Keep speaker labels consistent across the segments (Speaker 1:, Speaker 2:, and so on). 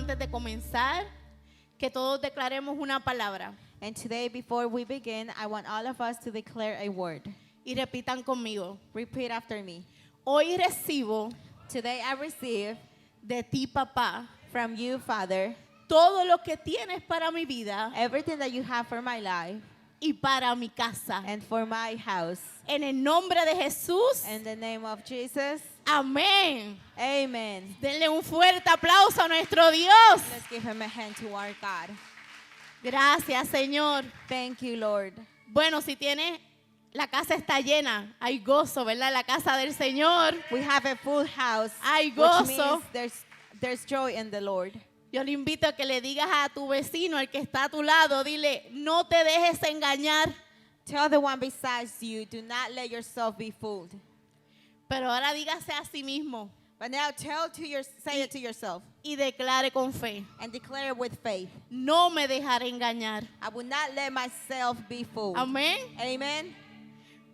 Speaker 1: antes de comenzar que todos declaremos una palabra.
Speaker 2: And today, before we begin, I want all of us to declare a word.
Speaker 1: Y repitan conmigo.
Speaker 2: Repeat after me.
Speaker 1: Hoy recibo
Speaker 2: Today I receive
Speaker 1: de ti, papá,
Speaker 2: from you, Father,
Speaker 1: todo lo que tienes para mi vida
Speaker 2: everything that you have for my life
Speaker 1: y para mi casa.
Speaker 2: and for my house.
Speaker 1: En el nombre de Jesús.
Speaker 2: In the name of Jesus,
Speaker 1: Amén.
Speaker 2: amen.
Speaker 1: Denle un fuerte aplauso a nuestro Dios.
Speaker 2: Let's give him a hand to our God.
Speaker 1: Gracias, Señor.
Speaker 2: Thank you, Lord.
Speaker 1: Bueno, si tienes, la casa está llena. Hay gozo, ¿verdad? La casa del Señor.
Speaker 2: We have a full house,
Speaker 1: Hay
Speaker 2: which
Speaker 1: gozo.
Speaker 2: means there's joy in the Lord.
Speaker 1: Yo le invito a que le digas a tu vecino, el que está a tu lado, dile, no te dejes engañar.
Speaker 2: Tell the one besides you, do not let yourself be fooled.
Speaker 1: Pero ahora dígase a sí mismo
Speaker 2: But now say it to yourself
Speaker 1: y declare con fe.
Speaker 2: and declare with faith.
Speaker 1: No me dejaré engañar.
Speaker 2: I will not let myself be fooled.
Speaker 1: Amén.
Speaker 2: Amen.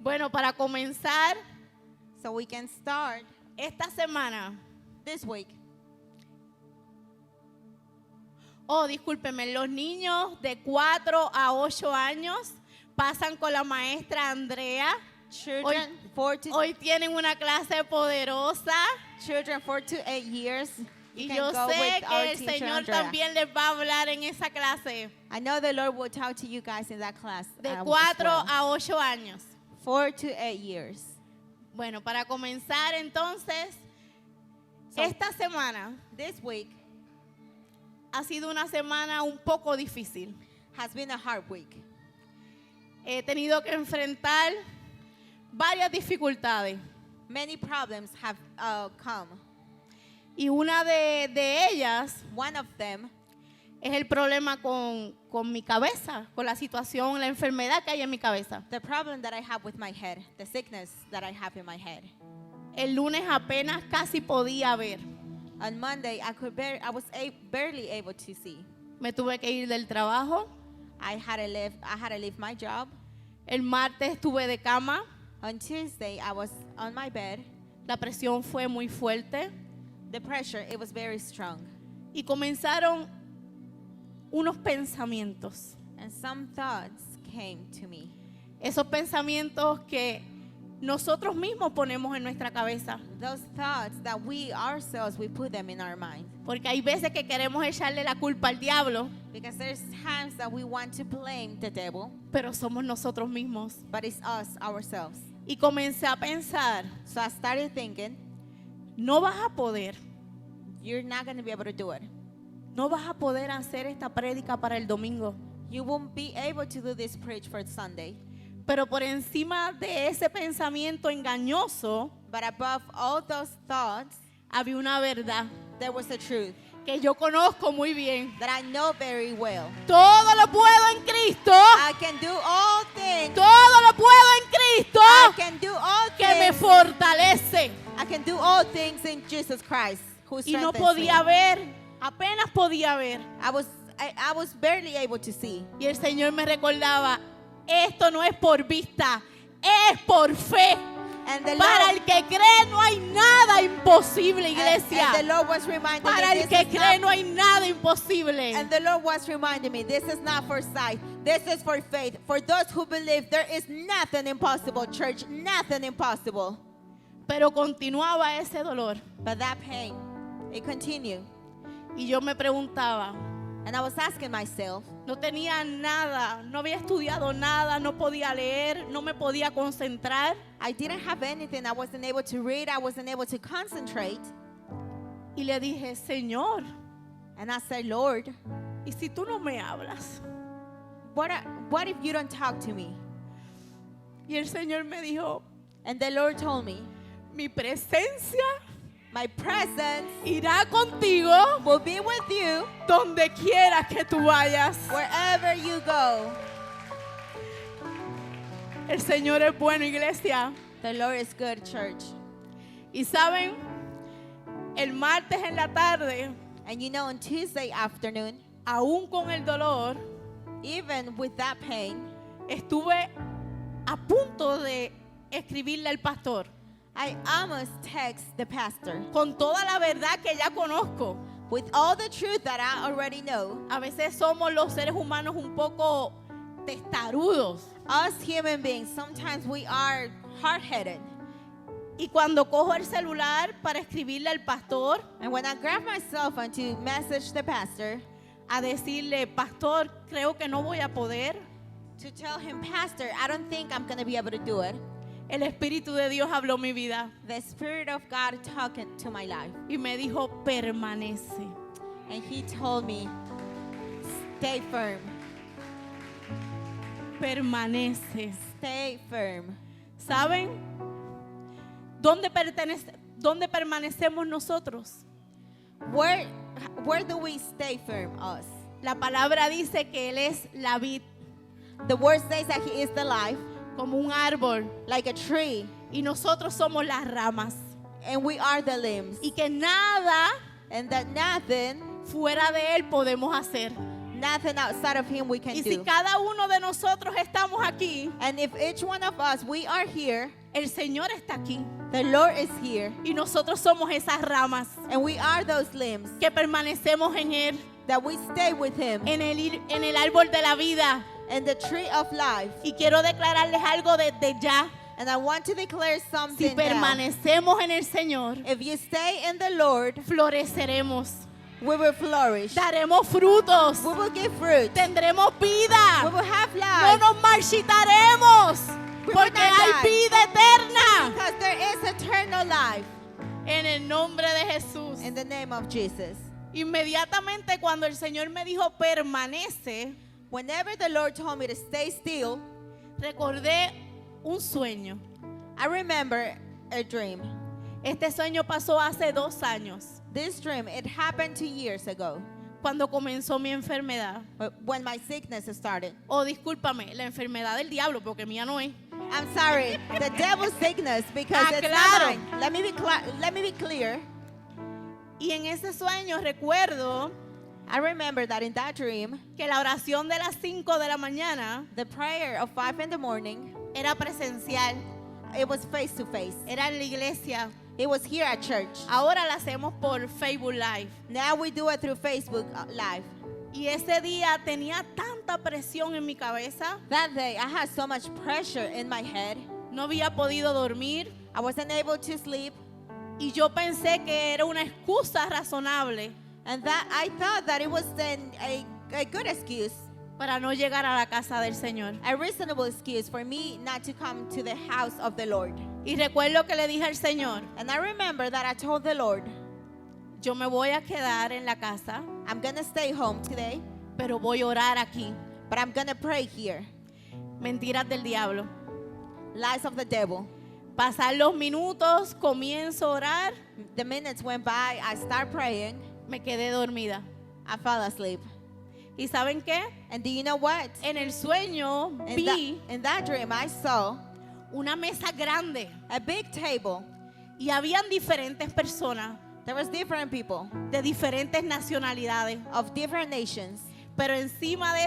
Speaker 1: Bueno, para comenzar
Speaker 2: So we can start
Speaker 1: esta semana.
Speaker 2: this week.
Speaker 1: Oh, discúlpenme, los niños de 4 a 8 años pasan con la maestra Andrea.
Speaker 2: Children 4 to
Speaker 1: Hoy tienen una clase poderosa
Speaker 2: children 4 to 8 years. You
Speaker 1: y
Speaker 2: can
Speaker 1: yo
Speaker 2: go
Speaker 1: sé
Speaker 2: with our
Speaker 1: que el
Speaker 2: teacher,
Speaker 1: Señor
Speaker 2: Andrea.
Speaker 1: también les va a hablar en esa clase.
Speaker 2: I know the Lord will talk to you guys in that class.
Speaker 1: De
Speaker 2: as
Speaker 1: 4
Speaker 2: well.
Speaker 1: a 8 años.
Speaker 2: 4 to 8 years.
Speaker 1: Bueno, para comenzar entonces,
Speaker 2: So-
Speaker 1: esta semana
Speaker 2: This week
Speaker 1: ha sido una semana un poco difícil.
Speaker 2: has been a hard week.
Speaker 1: He tenido que enfrentar varias dificultades
Speaker 2: Many problems have come.
Speaker 1: y una de ellas
Speaker 2: One of them
Speaker 1: es el problema con mi cabeza, con la situación, la enfermedad que hay en mi cabeza.
Speaker 2: the problem that I have with my head, the sickness that I have in my head.
Speaker 1: El lunes apenas casi podía ver.
Speaker 2: On Monday, I was barely able to see.
Speaker 1: Me tuve que ir del trabajo.
Speaker 2: I had to leave my job.
Speaker 1: El martes estuve de cama.
Speaker 2: On Tuesday, I was on my bed.
Speaker 1: La presión fue muy fuerte
Speaker 2: The pressure, it was very strong.
Speaker 1: y comenzaron unos pensamientos.
Speaker 2: And some thoughts came to me.
Speaker 1: Esos pensamientos que nosotros mismos ponemos en nuestra cabeza.
Speaker 2: Those thoughts that we ourselves, we put them in our mind.
Speaker 1: Porque hay veces que queremos echarle la culpa al diablo,
Speaker 2: Because there's times that we want to blame the devil,
Speaker 1: pero somos nosotros mismos.
Speaker 2: but it's us, ourselves.
Speaker 1: Y comencé a pensar,
Speaker 2: So I started thinking,
Speaker 1: no vas a poder,
Speaker 2: you're not going to be able to do it.
Speaker 1: no vas a poder hacer esta prédica para el domingo.
Speaker 2: You won't be able to do this preach for Sunday.
Speaker 1: Pero por encima de ese pensamiento engañoso,
Speaker 2: But above all those thoughts,
Speaker 1: había una verdad
Speaker 2: there was a truth
Speaker 1: que yo conozco muy bien.
Speaker 2: that I know very well.
Speaker 1: Todo lo puedo en Cristo.
Speaker 2: I can do all things.
Speaker 1: Todo lo puedo en Cristo
Speaker 2: I can do all
Speaker 1: que me
Speaker 2: things.
Speaker 1: fortalece.
Speaker 2: I can do all things in Jesus Christ who
Speaker 1: Y no
Speaker 2: strengthens
Speaker 1: podía
Speaker 2: me.
Speaker 1: ver, apenas podía ver.
Speaker 2: I was barely able to see.
Speaker 1: Y el Señor me recordaba, esto no es por vista, es por fe.
Speaker 2: And the
Speaker 1: Para
Speaker 2: Lord,
Speaker 1: el que cree no hay nada imposible, iglesia.
Speaker 2: and the Lord was reminding
Speaker 1: Para
Speaker 2: me,
Speaker 1: el
Speaker 2: this
Speaker 1: que
Speaker 2: is
Speaker 1: cree
Speaker 2: not,
Speaker 1: no hay nada imposible.
Speaker 2: and the Lord was reminding me, this is not for sight. This is for faith. For those who believe, there is nothing impossible, church. Nothing impossible.
Speaker 1: Pero continuaba ese dolor.
Speaker 2: But that pain, it continued.
Speaker 1: Y yo me preguntaba,
Speaker 2: And I was asking myself,
Speaker 1: no tenía nada, no había estudiado nada, no podía leer, no me podía concentrar.
Speaker 2: I didn't have anything. I wasn't able to read. I wasn't able to concentrate.
Speaker 1: Y le dije, Señor,
Speaker 2: And I said, Lord,
Speaker 1: ¿y si tú no me hablas?
Speaker 2: what if you don't talk to me?
Speaker 1: Y el Señor me dijo,
Speaker 2: And the Lord told me,
Speaker 1: mi presencia
Speaker 2: my presence
Speaker 1: irá contigo
Speaker 2: will be with you
Speaker 1: donde quiera que tú vayas.
Speaker 2: wherever you go.
Speaker 1: El Señor es bueno, iglesia.
Speaker 2: The Lord is good, church.
Speaker 1: Y saben, el martes en la tarde,
Speaker 2: And you know, on Tuesday afternoon,
Speaker 1: aún con el dolor,
Speaker 2: even with that pain,
Speaker 1: estuve a punto de escribirle al pastor
Speaker 2: I almost text the pastor
Speaker 1: con toda la verdad que ya conozco.
Speaker 2: with all the truth that I already know.
Speaker 1: A veces somos los seres humanos un poco testarudos.
Speaker 2: Us human beings, sometimes we are hard-headed.
Speaker 1: Y cuando cojo el celular para escribirle al pastor,
Speaker 2: And when I grab my cell phone to message the pastor,
Speaker 1: a decirle, pastor, creo que no voy a poder,
Speaker 2: to tell him, Pastor, I don't think I'm going to be able to do it,
Speaker 1: el Espíritu de Dios habló mi vida
Speaker 2: the Spirit of God talking to my life.
Speaker 1: y me dijo, permanece.
Speaker 2: And he told me, stay firm,
Speaker 1: Permanece.
Speaker 2: stay firm.
Speaker 1: ¿Saben? ¿Dónde permanecemos nosotros?
Speaker 2: Where do we stay firm, us?
Speaker 1: La palabra dice que Él es la vid,
Speaker 2: The word says that he is the life,
Speaker 1: como un árbol,
Speaker 2: like a tree,
Speaker 1: y nosotros somos las ramas.
Speaker 2: and we are the limbs,
Speaker 1: Y que nada
Speaker 2: and that nothing
Speaker 1: fuera de Él podemos hacer.
Speaker 2: outside of him we can
Speaker 1: Y si
Speaker 2: do.
Speaker 1: cada uno de nosotros estamos aquí,
Speaker 2: And if each one of us, we are here,
Speaker 1: el Señor está aquí.
Speaker 2: the Lord is here,
Speaker 1: Y nosotros somos esas ramas
Speaker 2: and we are those limbs,
Speaker 1: que permanecemos en Él,
Speaker 2: that we stay with him
Speaker 1: en el árbol de la vida.
Speaker 2: in the tree of life.
Speaker 1: Y quiero declararles algo desde ya.
Speaker 2: And I want to declare
Speaker 1: Si
Speaker 2: something now.
Speaker 1: permanecemos en el Señor,
Speaker 2: If you stay in the Lord,
Speaker 1: floreceremos.
Speaker 2: we will flourish.
Speaker 1: Daremos frutos.
Speaker 2: We will give fruit.
Speaker 1: Tendremos
Speaker 2: We
Speaker 1: vida.
Speaker 2: will have
Speaker 1: No
Speaker 2: life.
Speaker 1: nos marchitaremos.
Speaker 2: We will
Speaker 1: Porque
Speaker 2: not
Speaker 1: hay
Speaker 2: die.
Speaker 1: vida eterna.
Speaker 2: Because there is eternal life
Speaker 1: En el nombre de Jesús.
Speaker 2: in the name of Jesus.
Speaker 1: Inmediatamente cuando el Señor me dijo permanece,
Speaker 2: Whenever the Lord told me to stay still,
Speaker 1: recordé un sueño.
Speaker 2: I remember a dream.
Speaker 1: Este sueño pasó hace 2 años,
Speaker 2: This dream, it happened 2 years ago,
Speaker 1: cuando comenzó mi enfermedad.
Speaker 2: when my sickness started.
Speaker 1: O discúlpame, la enfermedad del diablo, porque mía no es.
Speaker 2: I'm sorry, the devil's sickness, because it's
Speaker 1: Claro.
Speaker 2: not mine. Let me be clear.
Speaker 1: Y en ese sueño recuerdo
Speaker 2: I remember that in that dream,
Speaker 1: que la oración de las 5 de la mañana
Speaker 2: the prayer of 5 in the morning,
Speaker 1: era presencial,
Speaker 2: it was face to face.
Speaker 1: era en la iglesia.
Speaker 2: It was here at church.
Speaker 1: Ahora la hacemos por Facebook Live.
Speaker 2: Now we do it through Facebook Live.
Speaker 1: Y ese día tenía tanta presión en mi cabeza,
Speaker 2: That day, I had so much pressure in my head.
Speaker 1: no había podido dormir
Speaker 2: I wasn't able to sleep.
Speaker 1: y yo pensé que era una excusa razonable
Speaker 2: And that I thought that it was then a good excuse,
Speaker 1: para no llegar a la casa del Señor.
Speaker 2: a reasonable excuse for me not to come to the house of the Lord.
Speaker 1: Y recuerdo que le dije al Señor,
Speaker 2: And I remember that I told the Lord,
Speaker 1: yo me voy a quedar en la casa,
Speaker 2: I'm going to stay home today,
Speaker 1: pero voy a orar aquí.
Speaker 2: but I'm going to pray here.
Speaker 1: Mentiras del diablo.
Speaker 2: Lies of the devil.
Speaker 1: Pasar los minutos, comienzo a orar,
Speaker 2: The minutes went by, I start praying,
Speaker 1: me quedé dormida.
Speaker 2: I fell asleep.
Speaker 1: ¿Y saben qué?
Speaker 2: And do you know what?
Speaker 1: En el sueño vi
Speaker 2: In that dream, I saw
Speaker 1: una mesa grande
Speaker 2: a big table.
Speaker 1: y habían diferentes personas
Speaker 2: There was different people
Speaker 1: de diferentes nacionalidades.
Speaker 2: of different nations.
Speaker 1: Pero encima de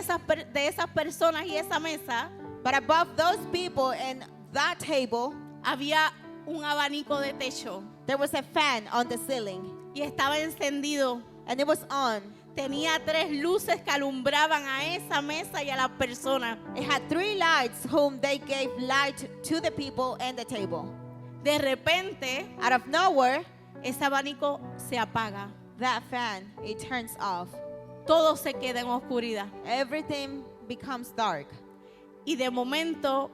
Speaker 1: esas personas y esa mesa
Speaker 2: But above those people and that table,
Speaker 1: había un abanico de techo
Speaker 2: there was a fan on the ceiling.
Speaker 1: y estaba encendido.
Speaker 2: And it was on.
Speaker 1: Tenía 3 luces que alumbraban a esa mesa y a las personas.
Speaker 2: It had 3 lights whom they gave light to the people and the table.
Speaker 1: De repente,
Speaker 2: Out of nowhere,
Speaker 1: ese abanico se apaga.
Speaker 2: that fan, it turns off.
Speaker 1: Todo se queda en oscuridad.
Speaker 2: Everything becomes dark.
Speaker 1: Y de momento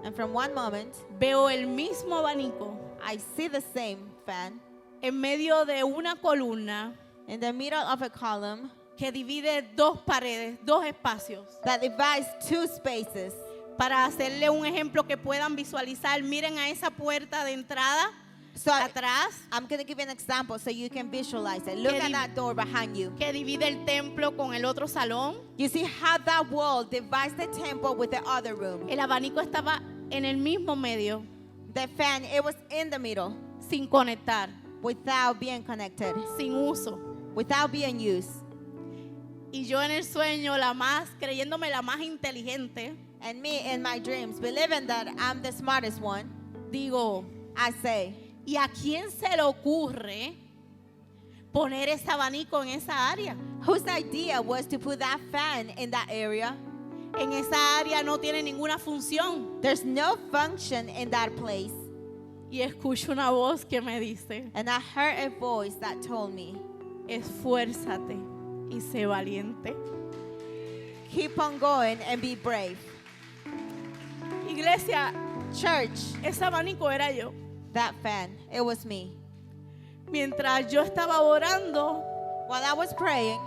Speaker 2: And from one moment,
Speaker 1: veo el mismo abanico
Speaker 2: I see the same fan
Speaker 1: en medio de una columna
Speaker 2: in the middle of a column
Speaker 1: que divide 2 paredes, 2 espacios.
Speaker 2: that divides 2 spaces.
Speaker 1: Para hacerle un ejemplo que puedan visualizar, miren a esa puerta de entrada
Speaker 2: So
Speaker 1: atrás
Speaker 2: I'm going to give you an example so you can visualize it. Look
Speaker 1: Que
Speaker 2: at
Speaker 1: div-
Speaker 2: that door behind you.
Speaker 1: que divide el templo con el otro salón.
Speaker 2: You see how that wall divides the temple with the other room.
Speaker 1: El abanico estaba en el mismo medio,
Speaker 2: The fan, it was in the middle
Speaker 1: sin conectar,
Speaker 2: without being connected,
Speaker 1: sin uso.
Speaker 2: without being used.
Speaker 1: Y yo en el sueño, creyéndome la más inteligente,
Speaker 2: And me in my dreams, believing that I'm the smartest one,
Speaker 1: digo,
Speaker 2: I say,
Speaker 1: ¿y a quién se le ocurre poner ese abanico en esa área?
Speaker 2: Whose idea was to put that fan in that area?
Speaker 1: En esa área no tiene ninguna función.
Speaker 2: There's no function in that place.
Speaker 1: Y escucho una voz que me dice,
Speaker 2: And I heard a voice that told me,
Speaker 1: esfuérzate y sé valiente.
Speaker 2: keep on going and be brave.
Speaker 1: Iglesia,
Speaker 2: Church,
Speaker 1: ese abanico era yo.
Speaker 2: that fan, it was me.
Speaker 1: Mientras yo estaba orando,
Speaker 2: While I was praying,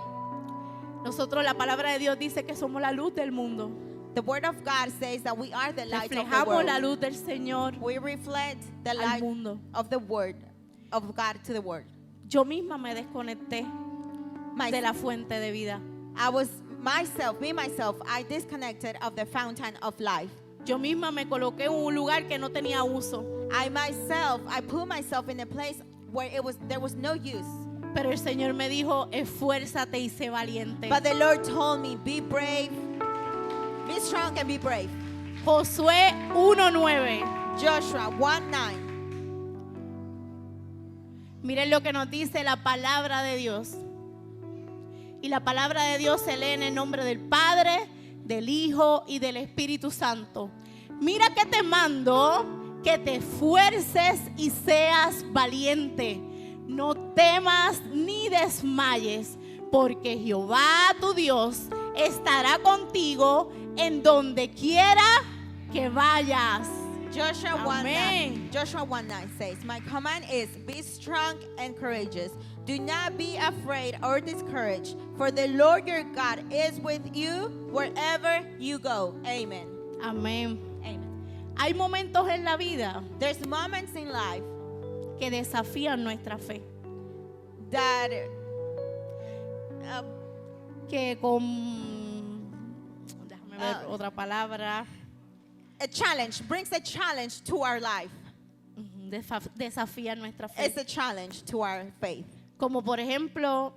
Speaker 1: nosotros, la palabra de Dios dice que somos la luz del mundo.
Speaker 2: the word of God says that we are the light of the
Speaker 1: Reflejamos la
Speaker 2: world.
Speaker 1: luz del Señor
Speaker 2: We reflect the
Speaker 1: al
Speaker 2: light
Speaker 1: mundo.
Speaker 2: of the word of God to the world.
Speaker 1: Yo misma me desconecté
Speaker 2: My-
Speaker 1: de la fuente de vida.
Speaker 2: I was myself, I disconnected of the fountain of life.
Speaker 1: Yo misma me coloqué en un lugar que no tenía uso.
Speaker 2: I put myself in a place where there was no use.
Speaker 1: Pero el Señor me dijo, esfuérzate y sé valiente.
Speaker 2: But the Lord told me, be brave, be strong and be brave.
Speaker 1: Josué 1:9.
Speaker 2: Joshua 1:9.
Speaker 1: Miren lo que nos dice la palabra de Dios. Y la palabra de Dios se lee en el nombre del Padre, del Hijo y del Espíritu Santo. Mira que te mando que te esfuerces y seas valiente. No temas ni desmayes, porque Jehová tu Dios estará contigo en donde quiera que vayas.
Speaker 2: Joshua 1:9.
Speaker 1: Amen.
Speaker 2: Joshua 1:9 says, my command is, be strong and courageous. Do not be afraid or discouraged, for the Lord your God is with you wherever you go. Amen.
Speaker 1: Amén.
Speaker 2: Amen.
Speaker 1: Hay momentos en la vida
Speaker 2: There's moments in life
Speaker 1: que desafían nuestra fe.
Speaker 2: that
Speaker 1: Que con, déjame ver otra palabra,
Speaker 2: brings a challenge to our life.
Speaker 1: desafían nuestra fe.
Speaker 2: It's a challenge to our faith.
Speaker 1: Como por ejemplo,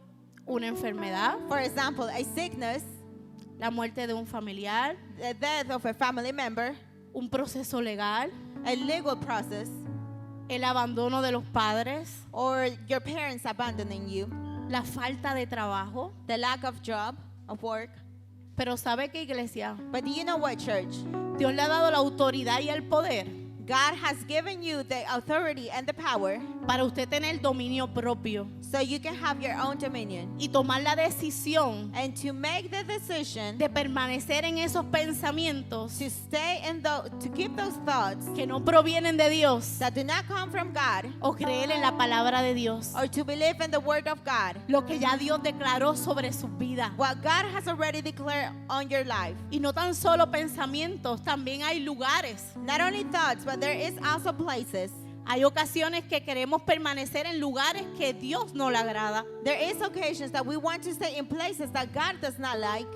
Speaker 1: una enfermedad,
Speaker 2: For example, a sickness,
Speaker 1: la muerte de un familiar,
Speaker 2: the death of a family member,
Speaker 1: un proceso legal,
Speaker 2: a legal process,
Speaker 1: el abandono de los padres,
Speaker 2: or your parents abandoning you,
Speaker 1: la falta de trabajo.
Speaker 2: the lack of job, of work.
Speaker 1: Pero ¿sabe qué, iglesia?
Speaker 2: But do you know what, church?
Speaker 1: Dios le ha dado la autoridad y el poder
Speaker 2: God has given you the authority and the power
Speaker 1: para usted tener dominio propio
Speaker 2: so you can have your own dominion
Speaker 1: y tomar la decisión
Speaker 2: and to make the decision
Speaker 1: de permanecer en esos pensamientos
Speaker 2: to stay in to keep those thoughts
Speaker 1: que no provienen de Dios
Speaker 2: that do not come from God
Speaker 1: o creer en la palabra de Dios,
Speaker 2: or to believe in the word of God,
Speaker 1: lo que ya Dios declaró sobre sus vidas.
Speaker 2: what God has already declared on your life.
Speaker 1: Y no tan solo pensamientos, también hay lugares.
Speaker 2: Not only thoughts, but there is also places.
Speaker 1: Hay ocasiones que queremos permanecer en lugares que Dios no le agrada.
Speaker 2: There is occasions that we want to stay in places that God does not like.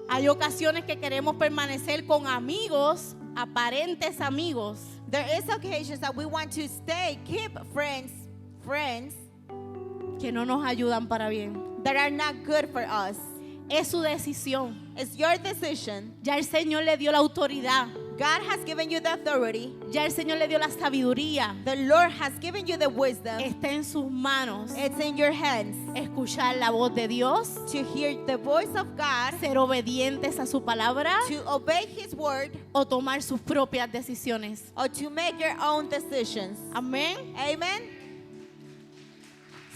Speaker 1: Hay ocasiones que queremos permanecer con amigos, aparentes amigos,
Speaker 2: There is occasions that we want to keep friends
Speaker 1: que no nos ayudan para bien.
Speaker 2: that are not good for us.
Speaker 1: Es su decisión.
Speaker 2: It's your decision.
Speaker 1: Ya el Señor le dio la autoridad.
Speaker 2: God has given you the authority.
Speaker 1: Ya el Señor le dio la sabiduría.
Speaker 2: The Lord has given you the wisdom.
Speaker 1: Está en sus manos
Speaker 2: It's in your hands
Speaker 1: escuchar la voz de Dios,
Speaker 2: to hear the voice of God,
Speaker 1: ser obedientes a su palabra
Speaker 2: to obey His word,
Speaker 1: o tomar sus propias decisiones.
Speaker 2: or to make your own decisions.
Speaker 1: Amén.
Speaker 2: Amen.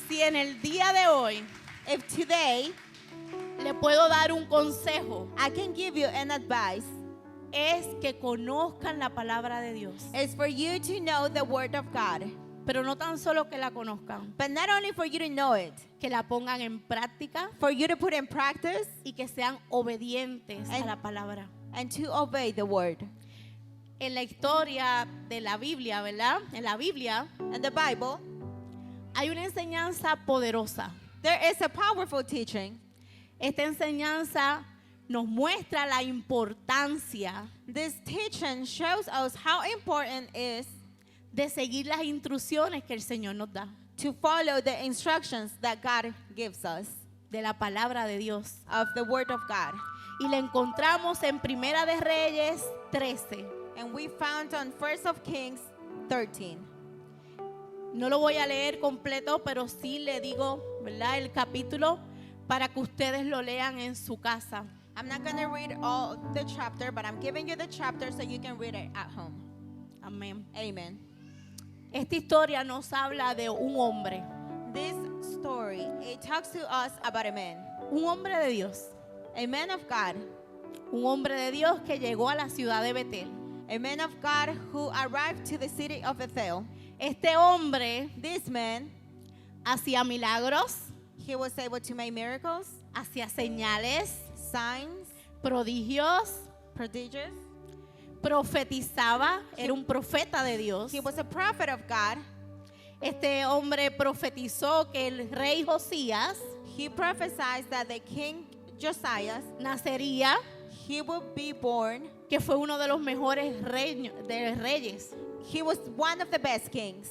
Speaker 1: Si en el día de hoy
Speaker 2: If today
Speaker 1: le puedo dar un consejo,
Speaker 2: I can give you an advice,
Speaker 1: es que conozcan la palabra de Dios.
Speaker 2: it's for you to know the word of God.
Speaker 1: Pero no tan solo que la conozcan,
Speaker 2: But not only for you to know it,
Speaker 1: que la pongan en práctica
Speaker 2: for you to put in practice
Speaker 1: y que sean obedientes a
Speaker 2: And-
Speaker 1: la palabra.
Speaker 2: and to obey the word.
Speaker 1: En la historia de la Biblia, ¿verdad? En la Biblia
Speaker 2: In the Bible,
Speaker 1: hay una enseñanza poderosa.
Speaker 2: there is a powerful teaching.
Speaker 1: Esta enseñanza nos muestra la importancia
Speaker 2: This teaching shows us how important it is
Speaker 1: de seguir las instrucciones que el Señor nos da,
Speaker 2: to follow the instructions that God gives us
Speaker 1: de la palabra de Dios.
Speaker 2: of the word of God.
Speaker 1: Y la encontramos en Primera de Reyes 13.
Speaker 2: And we found on 1 of Kings 13.
Speaker 1: No lo voy a leer completo, pero sí le digo, ¿verdad?, el capítulo para que ustedes lo lean en su casa.
Speaker 2: I'm not going to read all the chapter, but I'm giving you the chapter so you can read it at home.
Speaker 1: Amén.
Speaker 2: Amen.
Speaker 1: Esta historia nos habla de un hombre,
Speaker 2: This story, it talks to us about a man.
Speaker 1: un hombre de Dios,
Speaker 2: A man of God.
Speaker 1: un hombre de Dios que llegó a la ciudad de Betel.
Speaker 2: A man of God who arrived to the city of Bethel.
Speaker 1: Este hombre
Speaker 2: This man,
Speaker 1: hacía milagros,
Speaker 2: he was able to make miracles,
Speaker 1: hacía señales,
Speaker 2: signs,
Speaker 1: prodigios,
Speaker 2: prodigies.
Speaker 1: profetizaba, era un profeta de Dios.
Speaker 2: He was a prophet of God.
Speaker 1: Este hombre profetizó que el rey Josías
Speaker 2: He prophesied that the king Josiah,
Speaker 1: nacería,
Speaker 2: he would be born.
Speaker 1: que fue uno de los mejores reyes.
Speaker 2: He was one of the best kings.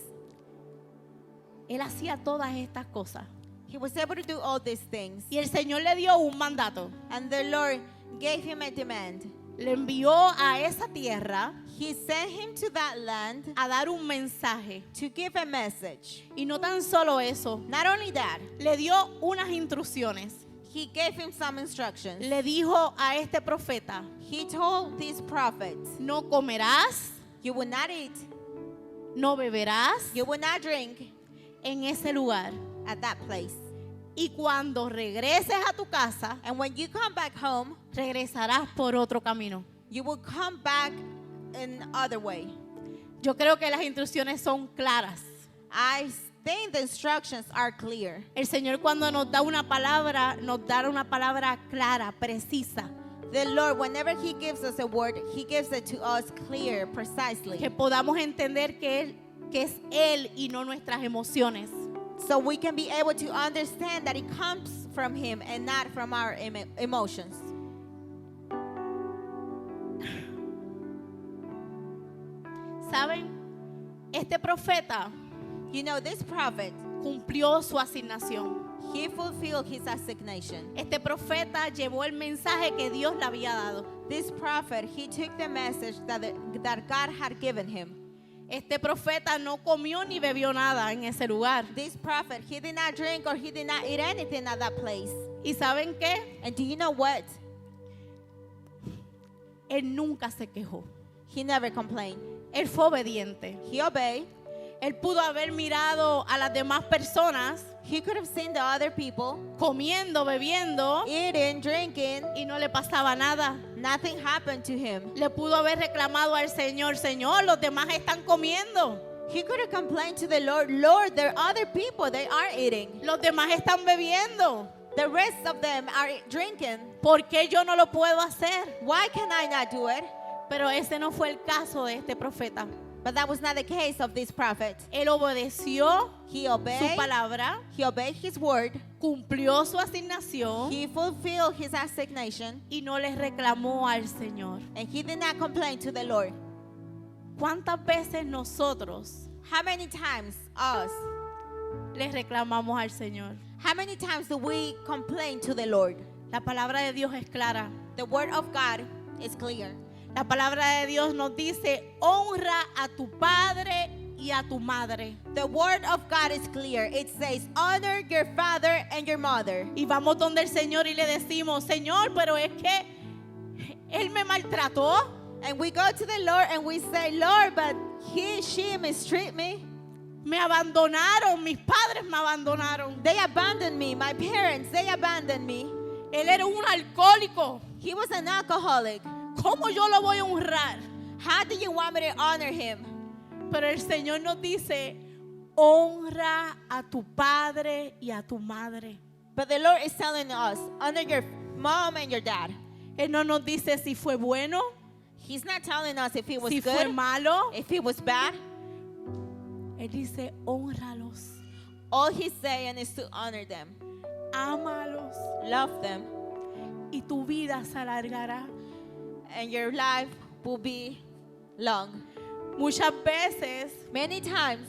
Speaker 1: Él hacía todas estas cosas.
Speaker 2: He was able to do all these things.
Speaker 1: Y el Señor le dio un mandato.
Speaker 2: And the Lord gave him a demand.
Speaker 1: Le envió a esa tierra
Speaker 2: He sent him to that land
Speaker 1: a dar un mensaje.
Speaker 2: to give a message.
Speaker 1: Y no tan solo eso,
Speaker 2: Not only that,
Speaker 1: le dio unas instrucciones.
Speaker 2: he gave him some instructions.
Speaker 1: Le dijo a este profeta,
Speaker 2: He told these prophets,
Speaker 1: no comerás,
Speaker 2: you will not eat,
Speaker 1: no beberás
Speaker 2: you will not drink
Speaker 1: en ese lugar.
Speaker 2: at that place.
Speaker 1: Y cuando regreses a tu casa,
Speaker 2: And when you come back home,
Speaker 1: regresarás por otro camino.
Speaker 2: you will come back in other way.
Speaker 1: Yo creo que las instrucciones son claras.
Speaker 2: I think the instructions are clear.
Speaker 1: El Señor cuando nos da una palabra, nos da una palabra clara, precisa,
Speaker 2: The Lord, whenever He gives us a word, He gives it to us clear, precisely.
Speaker 1: que podamos entender que es Él y no nuestras emociones.
Speaker 2: So we can be able to understand that it comes from Him and not from our emotions.
Speaker 1: ¿Saben? Este profeta
Speaker 2: You know, this prophet,
Speaker 1: cumplió su asignación.
Speaker 2: he fulfilled his assignation.
Speaker 1: Este profeta llevó el mensaje que Dios le había dado.
Speaker 2: This prophet, he took the message that God had given him.
Speaker 1: Este profeta no comió ni bebió nada en ese lugar.
Speaker 2: This prophet, he did not drink or he did not eat anything at that place.
Speaker 1: ¿Y saben qué?
Speaker 2: And do you know what?
Speaker 1: Él nunca se quejó.
Speaker 2: He never complained.
Speaker 1: Él fue obediente.
Speaker 2: He obeyed.
Speaker 1: Él pudo haber mirado a las demás personas
Speaker 2: He could have seen the other people
Speaker 1: comiendo, bebiendo
Speaker 2: eating, drinking.
Speaker 1: y no le pasaba nada.
Speaker 2: Nothing happened to him.
Speaker 1: Le pudo haber reclamado al Señor, Señor, los demás están comiendo,
Speaker 2: He could have complained to the Lord, Lord, there are other people, they are eating.
Speaker 1: los demás están bebiendo.
Speaker 2: The rest of them are drinking.
Speaker 1: ¿Por qué yo no lo puedo hacer?
Speaker 2: Why can I not do it?
Speaker 1: Pero ese no fue el caso de este profeta.
Speaker 2: But that was not the case of this prophet.
Speaker 1: Él obedeció
Speaker 2: He
Speaker 1: su
Speaker 2: obeyed.
Speaker 1: palabra,
Speaker 2: He obeyed his word.
Speaker 1: cumplió su asignación
Speaker 2: He fulfilled his assignation.
Speaker 1: y no les reclamó al Señor.
Speaker 2: And he did not complain to the Lord.
Speaker 1: ¿Cuántas veces nosotros
Speaker 2: How many times us?
Speaker 1: les reclamamos al Señor?
Speaker 2: How many times do we complain to the Lord?
Speaker 1: La palabra de Dios es clara.
Speaker 2: The word of God is clear.
Speaker 1: La palabra de Dios nos dice, honra a tu padre y a tu madre.
Speaker 2: The word of God is clear. It says, honor your father and your mother.
Speaker 1: Y vamos donde el Señor y le decimos, Señor, pero es que Él me maltrató.
Speaker 2: And we go to the Lord and we say, Lord, but she mistreat me.
Speaker 1: Me abandonaron, mis padres me abandonaron.
Speaker 2: They abandoned me. My parents, they abandoned me.
Speaker 1: Él era un alcohólico.
Speaker 2: He was an alcoholic.
Speaker 1: ¿Cómo yo lo voy a honrar?
Speaker 2: How do you want me to honor him?
Speaker 1: Pero el Señor nos dice, honra a tu padre y a tu madre.
Speaker 2: But the Lord is telling us, honor your mom and your dad.
Speaker 1: Él no nos dice si fue bueno,
Speaker 2: He's not telling us if it was
Speaker 1: si fue
Speaker 2: good,
Speaker 1: malo.
Speaker 2: if it was bad.
Speaker 1: Él dice, honralos,
Speaker 2: All he's saying is to honor them,
Speaker 1: ámalos
Speaker 2: love them,
Speaker 1: y tu vida se alargará.
Speaker 2: and your life will be long.
Speaker 1: Muchas veces
Speaker 2: Many times,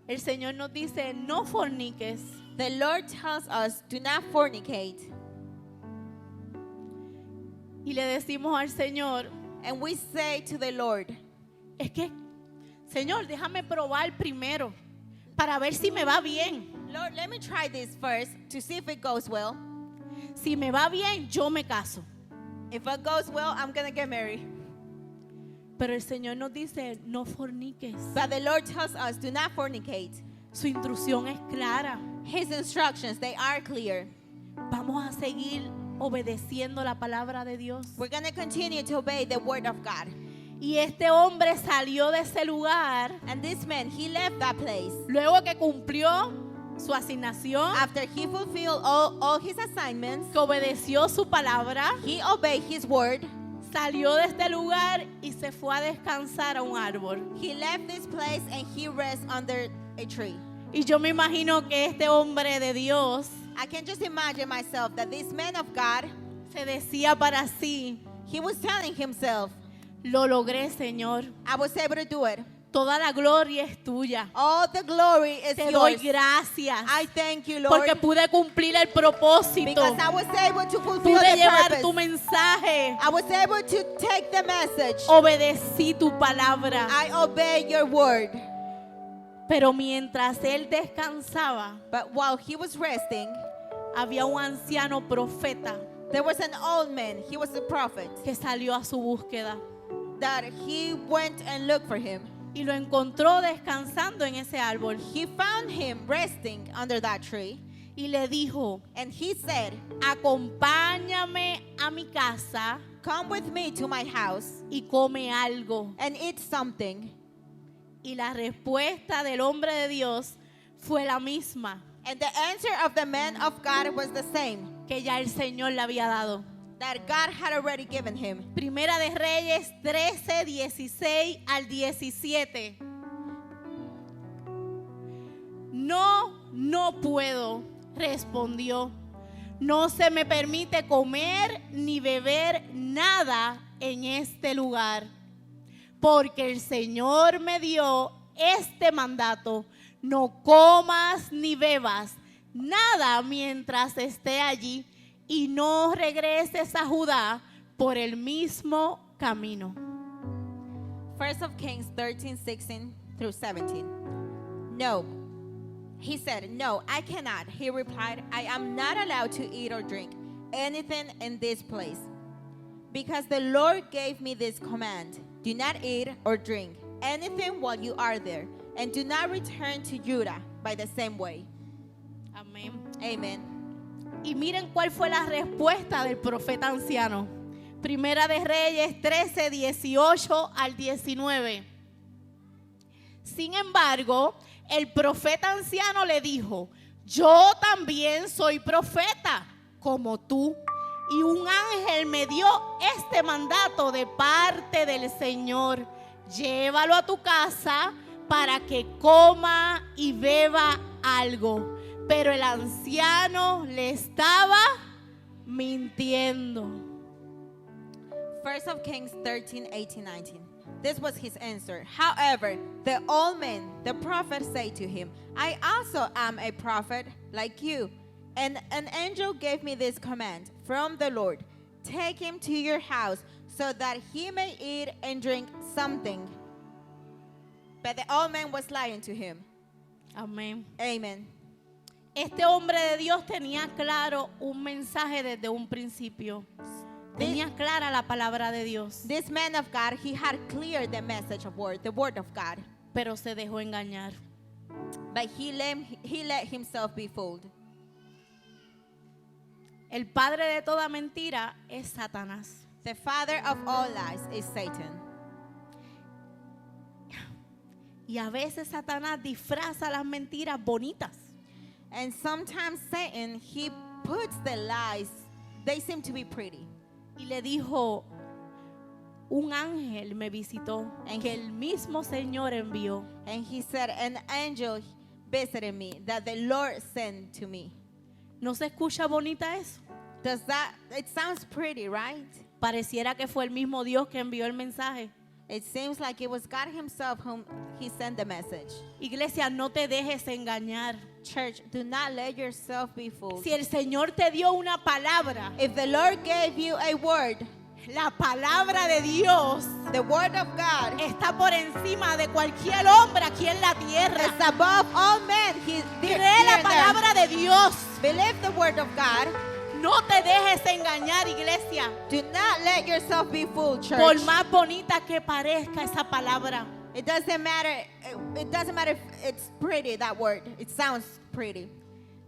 Speaker 1: el Señor nos dice, no forniques.
Speaker 2: the Lord tells us, do not fornicate.
Speaker 1: Y le decimos al Señor,
Speaker 2: And we say to the Lord,
Speaker 1: es que Señor, déjame probar primero para ver si me va bien.
Speaker 2: Lord, let me try this first to see if it goes well.
Speaker 1: Si me va bien, yo me caso.
Speaker 2: If it goes well, I'm going to get married.
Speaker 1: Pero el Señor nos dice, no forniques.
Speaker 2: But the Lord tells us, do not fornicate.
Speaker 1: Su instrucción es clara.
Speaker 2: His instructions, they are clear.
Speaker 1: Vamos a seguir obedeciendo la palabra de Dios.
Speaker 2: We're going to continue to obey the word of God.
Speaker 1: Y este hombre salió de ese lugar
Speaker 2: And this man, he left that place.
Speaker 1: luego que cumplió su asignación,
Speaker 2: After he fulfilled all his assignments,
Speaker 1: que obedeció su palabra,
Speaker 2: he obeyed his word.
Speaker 1: salió de este lugar y se fue a descansar a un árbol.
Speaker 2: He left this place and he rests under a tree.
Speaker 1: Y yo me imagino que este hombre de Dios
Speaker 2: I can just imagine myself that this man of God,
Speaker 1: se decía para sí,
Speaker 2: he was telling himself,
Speaker 1: lo logré, Señor.
Speaker 2: I was able to do it.
Speaker 1: Toda la gloria es tuya.
Speaker 2: All the glory is
Speaker 1: Te doy
Speaker 2: yours.
Speaker 1: gracias
Speaker 2: I thank you, Lord,
Speaker 1: porque pude cumplir el propósito.
Speaker 2: because I was able to fulfill
Speaker 1: Pude
Speaker 2: the
Speaker 1: llevar
Speaker 2: purpose.
Speaker 1: tu mensaje.
Speaker 2: I was able to take the message.
Speaker 1: Obedecí tu palabra.
Speaker 2: I obey your word.
Speaker 1: Pero mientras él descansaba,
Speaker 2: But while he was resting,
Speaker 1: había un anciano profeta
Speaker 2: there was an old man. He was a prophet
Speaker 1: que salió a su búsqueda
Speaker 2: that he went and looked for him.
Speaker 1: y lo encontró descansando en ese árbol
Speaker 2: He found him resting under that tree,
Speaker 1: y le dijo,
Speaker 2: and he said,
Speaker 1: acompáñame a mi casa
Speaker 2: come with me to my house
Speaker 1: y come algo.
Speaker 2: and eat something.
Speaker 1: Y la respuesta del hombre de Dios fue la misma
Speaker 2: And the answer of the man of God was the same
Speaker 1: que ya el Señor le había dado.
Speaker 2: that God had already given him.
Speaker 1: Primera de Reyes 13, 16 al 17. No puedo, respondió. No se me permite comer ni beber nada en este lugar, porque el Señor me dio este mandato: no comas ni bebas nada mientras esté allí y no regreses a Judá por el mismo camino.
Speaker 2: First of Kings 13, 16 through 17. No. He said, no, I cannot. He replied, I am not allowed to eat or drink anything in this place, because the Lord gave me this command: do not eat or drink anything while you are there, and do not return to Judah by the same way.
Speaker 1: Amén.
Speaker 2: Amen.
Speaker 1: Y miren cuál fue la respuesta del profeta anciano. Primera de Reyes 13, 18 al 19. Sin embargo, el profeta anciano le dijo: yo también soy profeta, como tú, y un ángel me dio este mandato de parte del Señor: llévalo a tu casa para que coma y beba algo. Pero el anciano le estaba mintiendo.
Speaker 2: First of Kings 13, 18, 19. This was his answer. However, the old man, the prophet, said to him, I also am a prophet like you. And an angel gave me this command from the Lord: take him to your house so that he may eat and drink something. But the old man was lying to him.
Speaker 1: Amén.
Speaker 2: Amen.
Speaker 1: Este hombre de Dios tenía claro un mensaje desde un principio. Tenía clara la palabra de Dios,
Speaker 2: This man of God, he had cleared the message of word, the word of God.
Speaker 1: pero se dejó engañar.
Speaker 2: But he let himself be fooled.
Speaker 1: El padre de toda mentira es Satanás.
Speaker 2: The father of all lies is Satan.
Speaker 1: Y a veces Satanás disfraza las mentiras bonitas.
Speaker 2: And sometimes Satan, he puts the lies, they seem to be pretty.
Speaker 1: Y le dijo: un ángel me visitó, que el mismo Señor envió.
Speaker 2: And he said, an angel visited me, that the Lord sent to me.
Speaker 1: ¿No se escucha bonita eso?
Speaker 2: It sounds pretty, right?
Speaker 1: Pareciera que fue el mismo Dios que envió el mensaje.
Speaker 2: It seems like it was God himself whom he sent the message.
Speaker 1: Iglesia, no te dejes engañar.
Speaker 2: Church, do not let yourself be fooled.
Speaker 1: Si el Señor te dio una palabra,
Speaker 2: If the Lord gave you a word,
Speaker 1: La palabra de Dios
Speaker 2: The word of God
Speaker 1: está por encima de cualquier hombre aquí en la tierra.
Speaker 2: is above all men.
Speaker 1: Cree la palabra de Dios.
Speaker 2: Believe the word of God.
Speaker 1: No te dejes engañar, iglesia.
Speaker 2: Do not let yourself be fooled, church.
Speaker 1: Por más bonita que parezca esa palabra,
Speaker 2: It doesn't matter. It doesn't matter if it's pretty, that word. It sounds pretty.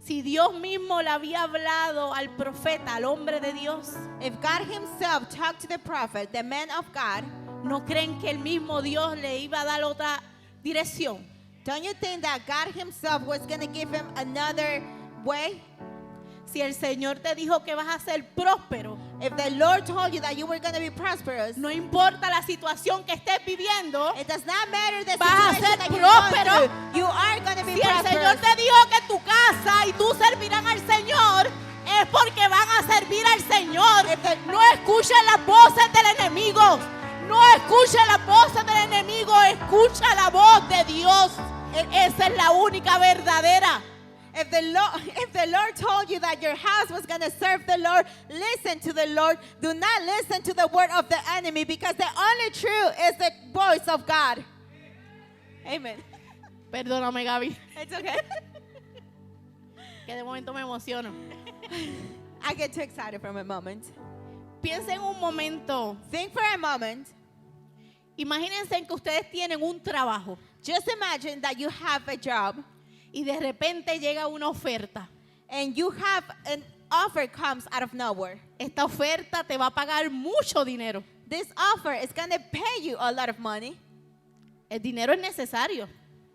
Speaker 1: si Dios mismo le había hablado al profeta, al hombre de Dios,
Speaker 2: If God himself talked to the prophet, the man of God,
Speaker 1: ¿no creen que el mismo Dios le iba a dar otra dirección?
Speaker 2: don't you think that God himself was going to give him another way?
Speaker 1: Si el Señor te dijo que vas a ser próspero,
Speaker 2: If the Lord told you that you were going to be prosperous,
Speaker 1: no importa la situación que estés viviendo,
Speaker 2: it does not matter the
Speaker 1: Vas a
Speaker 2: situation
Speaker 1: ser
Speaker 2: that you're
Speaker 1: próspero.
Speaker 2: going through. You are going to be
Speaker 1: si el Señor
Speaker 2: prosperous.
Speaker 1: te dijo que tu casa y tú servirán al Señor, es porque van a servir al Señor. No escuchen las voces del enemigo. No escuchen las voces del enemigo. Escucha la voz de Dios. Esa es la única verdadera.
Speaker 2: If the Lord told you that your house was going to serve the Lord, listen to the Lord. Do not listen to the word of the enemy, because the only true is the voice of God. Amen.
Speaker 1: Perdóname, Gaby,
Speaker 2: It's okay.
Speaker 1: que de momento me emociono.
Speaker 2: I get too excited from a moment.
Speaker 1: Piensen un momento.
Speaker 2: Think for a moment.
Speaker 1: Imagínense que ustedes tienen un trabajo
Speaker 2: Just imagine that you have a job
Speaker 1: y de repente llega una oferta.
Speaker 2: and you have an offer comes out of nowhere.
Speaker 1: Esta oferta te va a pagar mucho dinero.
Speaker 2: This offer is going to pay you a lot of money.
Speaker 1: El dinero es necesario.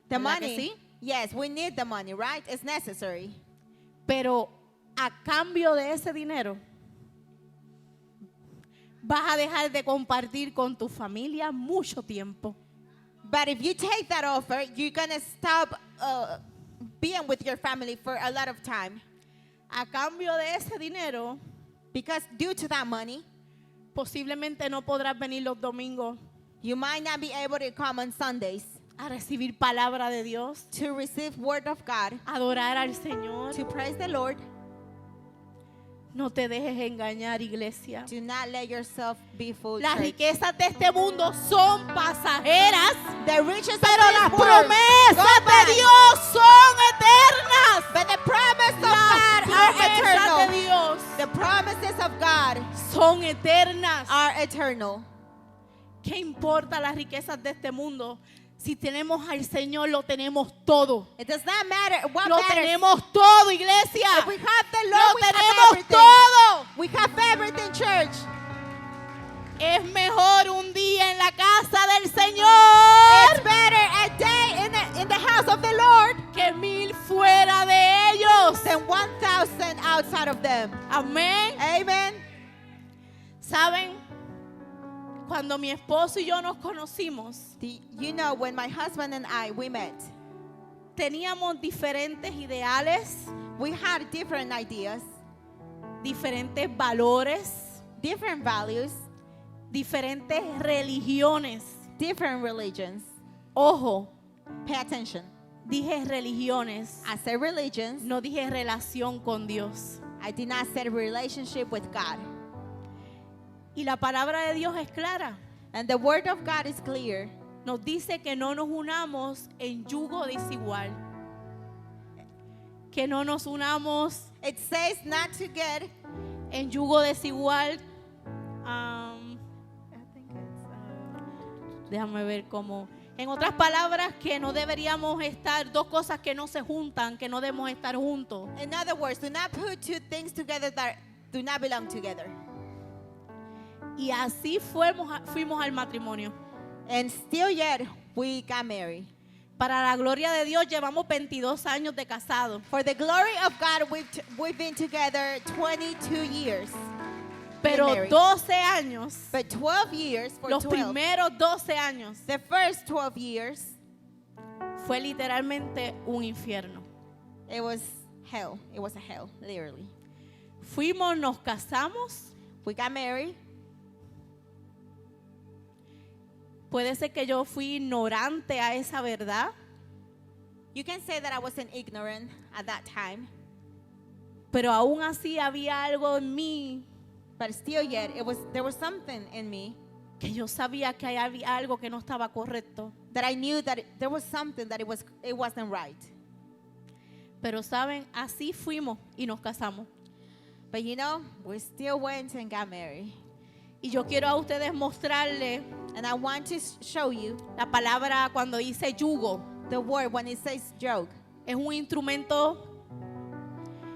Speaker 2: The
Speaker 1: ¿Verdad que
Speaker 2: money.
Speaker 1: sí?
Speaker 2: Yes, we need the money, right? It's necessary.
Speaker 1: Pero a cambio de ese dinero, vas a dejar de compartir con tu familia mucho tiempo.
Speaker 2: But if you take that offer, you're going to stop being with your family for a lot of time.
Speaker 1: A cambio de ese dinero,
Speaker 2: Because due to that money,
Speaker 1: posiblemente no podrás venir los domingos
Speaker 2: you might not be able to come on Sundays
Speaker 1: a recibir palabra de Dios,
Speaker 2: to receive word of God,
Speaker 1: adorar al Señor.
Speaker 2: to praise the Lord.
Speaker 1: No te dejes engañar, iglesia.
Speaker 2: Do not let yourself be fooled.
Speaker 1: Las
Speaker 2: church.
Speaker 1: riquezas de este mundo son pasajeras,
Speaker 2: The riches
Speaker 1: pero
Speaker 2: of
Speaker 1: las
Speaker 2: this world go
Speaker 1: promesas
Speaker 2: by,
Speaker 1: de Dios son eternas.
Speaker 2: but the promise of
Speaker 1: Las
Speaker 2: God are
Speaker 1: promesas de
Speaker 2: eternal.
Speaker 1: Dios
Speaker 2: The promises of God
Speaker 1: son eternas.
Speaker 2: are eternal.
Speaker 1: ¿Qué importa las riquezas de este mundo? Si tenemos al Señor, lo tenemos todo.
Speaker 2: It does not matter what
Speaker 1: Lo
Speaker 2: matters.
Speaker 1: tenemos todo, iglesia.
Speaker 2: If we have the
Speaker 1: Lo
Speaker 2: Lord, we have
Speaker 1: tenemos
Speaker 2: everything.
Speaker 1: todo.
Speaker 2: We have everything, church.
Speaker 1: Es mejor un día en la casa del
Speaker 2: It's
Speaker 1: Señor
Speaker 2: better a day in the house of the Lord
Speaker 1: que 1000 fuera de ellos.
Speaker 2: than 1,000 outside of them.
Speaker 1: Amén.
Speaker 2: Amen.
Speaker 1: ¿Saben? Cuando mi esposo y yo nos conocimos,
Speaker 2: You know, when my husband and we met,
Speaker 1: teníamos diferentes ideales,
Speaker 2: we had different ideas,
Speaker 1: diferentes valores,
Speaker 2: different values,
Speaker 1: diferentes religiones.
Speaker 2: different religions.
Speaker 1: Ojo,
Speaker 2: Pay attention.
Speaker 1: dije religiones,
Speaker 2: I said religions.
Speaker 1: no dije relación con Dios.
Speaker 2: I did not say relationship with God.
Speaker 1: Y la palabra de Dios es clara.
Speaker 2: And the word of God is clear.
Speaker 1: Nos dice que no nos unamos en yugo desigual. Que no nos unamos
Speaker 2: It says not to get.
Speaker 1: en yugo desigual. Déjame ver cómo. En otras palabras, que no deberíamos estar, dos cosas que no se juntan, que no debemos estar juntos.
Speaker 2: In other words, do not put two things together that do not belong together.
Speaker 1: Y así fuimos al matrimonio.
Speaker 2: And still yet, we got married.
Speaker 1: Para la gloria de Dios, llevamos 22 años de casado.
Speaker 2: For the glory of God, we've been together 22 years.
Speaker 1: Pero
Speaker 2: married.
Speaker 1: 12 años,
Speaker 2: But 12 years, for
Speaker 1: los
Speaker 2: 12,
Speaker 1: primeros 12 años,
Speaker 2: the first 12 years,
Speaker 1: fue literalmente un infierno.
Speaker 2: it was hell. It was a hell, literally.
Speaker 1: Fuimos, nos casamos.
Speaker 2: We got married.
Speaker 1: Puede ser que yo fui ignorante a esa verdad,
Speaker 2: You can say that I wasn't ignorant at that time,
Speaker 1: pero aún así había algo en mí
Speaker 2: but still yet, there was something in me
Speaker 1: que yo sabía que había algo que no estaba correcto.
Speaker 2: that I knew that there was something that it wasn't right.
Speaker 1: Pero saben, así fuimos y nos casamos.
Speaker 2: But you know, we still went and got married.
Speaker 1: Y yo quiero a ustedes mostrarles
Speaker 2: And I want to show you
Speaker 1: la palabra cuando dice yugo.
Speaker 2: the word when it says yoke.
Speaker 1: Es un instrumento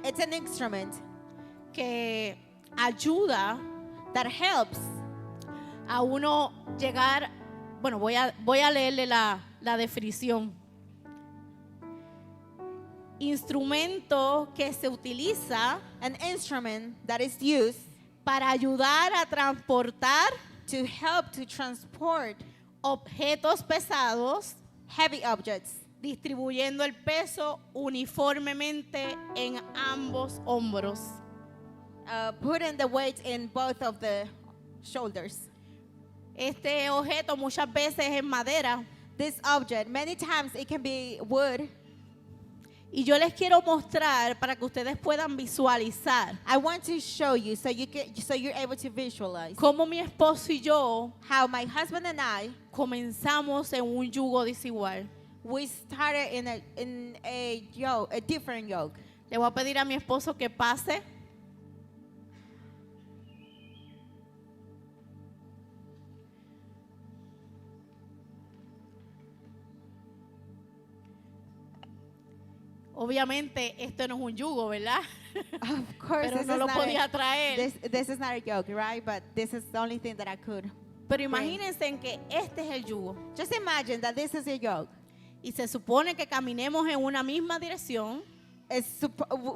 Speaker 2: It's an instrument
Speaker 1: que ayuda
Speaker 2: that helps
Speaker 1: a uno llegar. Bueno, voy a leerle la definición. Instrumento que se utiliza
Speaker 2: an instrument that is used
Speaker 1: para ayudar a transportar
Speaker 2: to help to transport
Speaker 1: objetos pesados,
Speaker 2: heavy objects,
Speaker 1: distribuyendo el peso uniformemente en ambos hombros.
Speaker 2: putting the weight in both of the shoulders.
Speaker 1: Este objeto muchas veces es madera.
Speaker 2: This object, many times it can be wood.
Speaker 1: Y yo les quiero mostrar para que ustedes puedan visualizar
Speaker 2: I want to show you so you're able to visualize
Speaker 1: cómo mi esposo y yo
Speaker 2: how my husband and I,
Speaker 1: comenzamos en un yugo desigual.
Speaker 2: we started in a yoke, a different yoke.
Speaker 1: Le voy a pedir a mi esposo que pase. Obviamente esto no es un yugo, ¿verdad?
Speaker 2: Of course,
Speaker 1: Pero no lo podía traer.
Speaker 2: this is not a yoke, right? But this is the only thing that I could.
Speaker 1: Pero imagínense en que este es el yugo.
Speaker 2: Just imagine that this is a yoke.
Speaker 1: Y se supone que caminemos en una misma dirección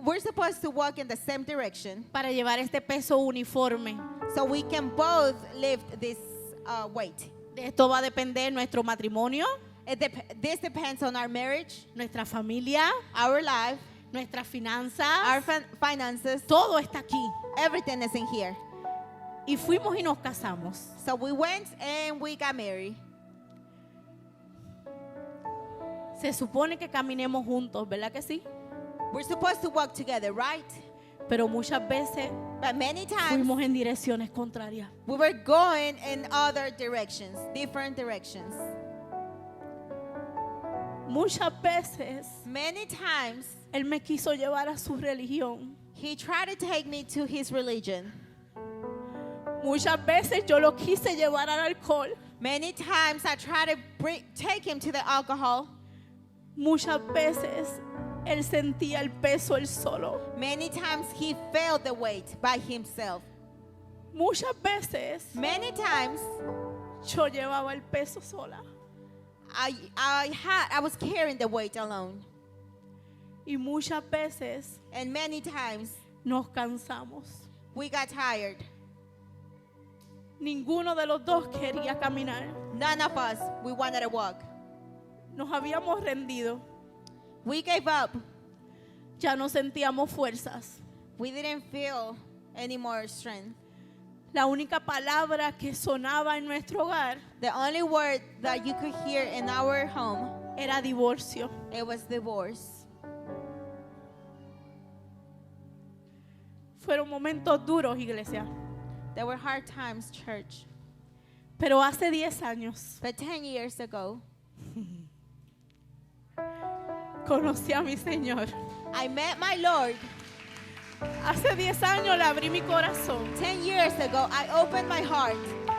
Speaker 2: We're supposed to walk in the same direction
Speaker 1: para llevar este peso uniforme.
Speaker 2: so we can both lift this weight.
Speaker 1: De esto va a depender nuestro matrimonio,
Speaker 2: This depends on our marriage,
Speaker 1: nuestra familia,
Speaker 2: our life,
Speaker 1: nuestras finanzas.
Speaker 2: our finances.
Speaker 1: Todo está aquí.
Speaker 2: Everything is in here.
Speaker 1: Y fuimos y nos casamos.
Speaker 2: So we went and we got married.
Speaker 1: Se supone que caminemos juntos, ¿verdad que sí?
Speaker 2: We're supposed to walk together, right?
Speaker 1: Pero muchas veces
Speaker 2: But many times
Speaker 1: fuimos en direcciones contrarias.
Speaker 2: we were going in other directions, different directions.
Speaker 1: Muchas veces
Speaker 2: Many times
Speaker 1: él me quiso llevar a su religión.
Speaker 2: he tried to take me to his religion.
Speaker 1: Muchas veces yo lo quise llevar al alcohol.
Speaker 2: Many times I tried to take him to the alcohol.
Speaker 1: Muchas veces él sentía el peso él solo.
Speaker 2: Many times he felt the weight by himself.
Speaker 1: Muchas veces
Speaker 2: Many times
Speaker 1: yo llevaba el peso sola.
Speaker 2: I was carrying the weight alone.
Speaker 1: Y muchas veces
Speaker 2: And many times
Speaker 1: nos cansamos.
Speaker 2: we got tired.
Speaker 1: Ninguno de los dos quería caminar.
Speaker 2: None of us, we wanted to walk.
Speaker 1: Nos habíamos rendido.
Speaker 2: We gave up.
Speaker 1: Ya no sentíamos fuerzas.
Speaker 2: We didn't feel any more strength.
Speaker 1: La única palabra que sonaba en nuestro hogar
Speaker 2: The only word that you could hear in our home,
Speaker 1: era divorcio.
Speaker 2: it was divorce.
Speaker 1: Fueron momentos duros, iglesia.
Speaker 2: There were hard times, church.
Speaker 1: Pero hace 10 años
Speaker 2: But 10 years ago,
Speaker 1: conocí a mi Señor.
Speaker 2: I met my Lord.
Speaker 1: Hace 10 años le abrí mi corazón.
Speaker 2: 10 years ago, I opened my heart.